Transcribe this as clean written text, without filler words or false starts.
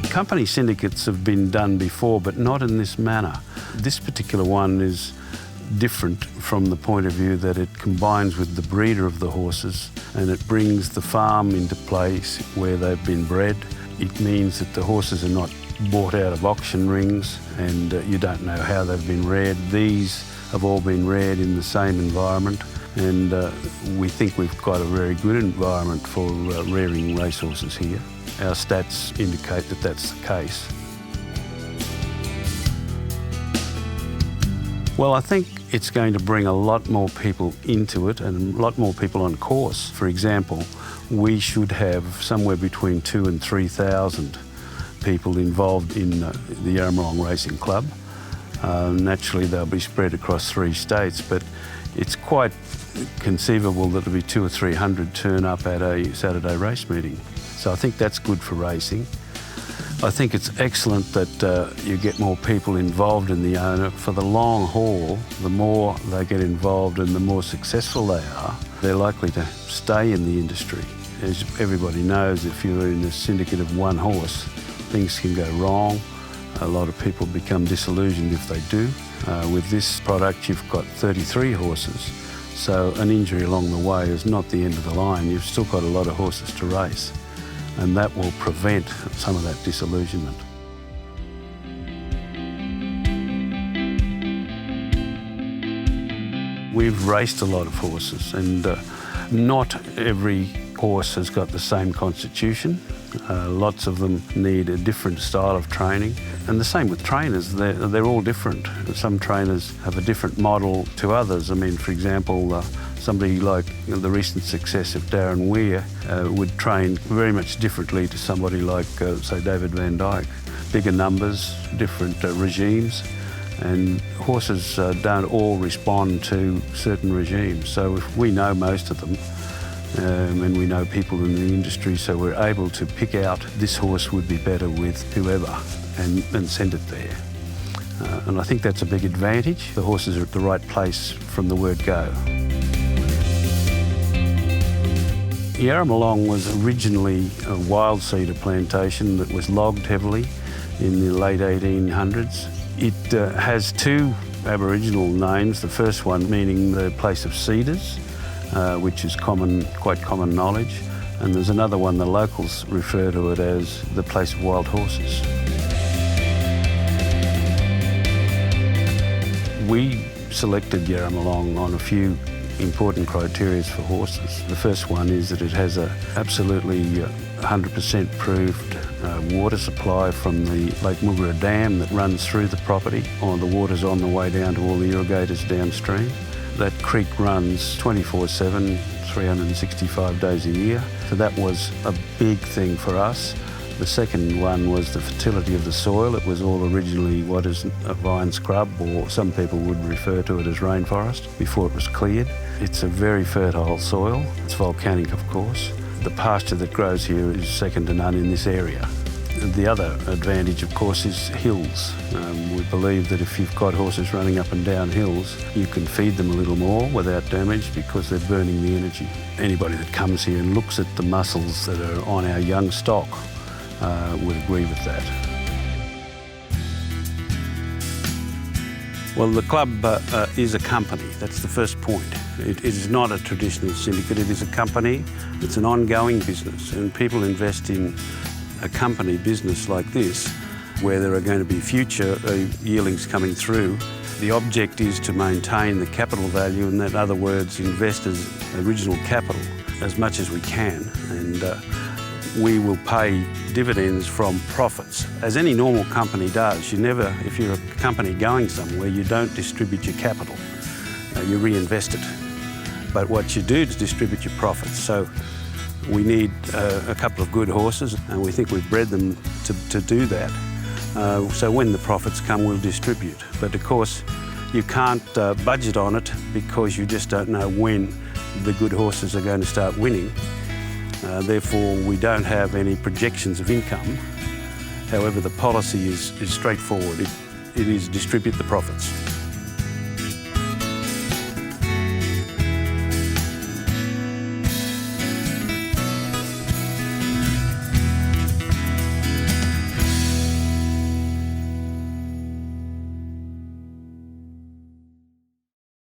Company syndicates have been done before, but not in this manner. This particular one is different from the point of view that it combines with the breeder of the horses and it brings the farm into place where they've been bred. It means that the horses are not bought out of auction rings and you don't know how they've been reared. These have all been reared in the same environment, and we think we've got a very good environment for rearing racehorses here. Our stats indicate that that's the case. Well, I think it's going to bring a lot more people into it and a lot more people on course. For example, we should have somewhere between 2,000 and 3,000 people involved in the Yarramalong Racing Club. Naturally, they'll be spread across 3 states, but it's quite conceivable that there'll be 200 or 300 turn up at a Saturday race meeting. So I think that's good for racing. I think it's excellent that you get more people involved in the owner. For the long haul, the more they get involved and the more successful they are, they're likely to stay in the industry. As everybody knows, if you're in a syndicate of one horse, things can go wrong. A lot of people become disillusioned if they do. With this product, you've got 33 horses. So an injury along the way is not the end of the line. You've still got a lot of horses to race, and that will prevent some of that disillusionment. We've raced a lot of horses, and not every horse has got the same constitution. Lots of them need a different style of training. And the same with trainers, they're all different. Some trainers have a different model to others. I mean, for example, somebody like the recent success of Darren Weir would train very much differently to somebody like, say, David Van Dyke. Bigger numbers, different regimes, and horses don't all respond to certain regimes. So if we know most of them, and we know people in the industry, so we're able to pick out this horse would be better with whoever and send it there. And I think that's a big advantage. The horses are at the right place from the word go. Yarramalong was originally a wild cedar plantation that was logged heavily in the late 1800s. It has 2 Aboriginal names, the first one meaning the place of cedars, which is quite common knowledge. And there's another one, the locals refer to it as the place of wild horses. We selected Yarramalong on a few important criteria for horses. The first one is that it has a absolutely 100% proved water supply from the Lake Mugara Dam that runs through the property. The water's on the way down to all the irrigators downstream. That creek runs 24/7, 365 days a year. So that was a big thing for us. The second one was the fertility of the soil. It was all originally what is a vine scrub, or some people would refer to it as rainforest, before it was cleared. It's a very fertile soil. It's volcanic, of course. The pasture that grows here is second to none in this area. The other advantage, of course, is hills. We believe that if you've got horses running up and down hills, you can feed them a little more without damage because they're burning the energy. Anybody that comes here and looks at the muscles that are on our young stock would agree with that. Well, the club is a company. That's the first point. It is not a traditional syndicate. It is a company. It's an ongoing business, and people invest in a company business like this, where there are going to be future yearlings coming through. The object is to maintain the capital value, and in other words, investors' original capital as much as we can. And we will pay dividends from profits, as any normal company does. You never, if you're a company going somewhere, you don't distribute your capital. You reinvest it. But what you do is distribute your profits. So we need a couple of good horses, and we think we've bred them to do that. So when the profits come, we'll distribute. But of course, You can't budget on it because you just don't know when the good horses are going to start winning. Therefore, we don't have any projections of income. However, the policy is straightforward. It is distribute the profits.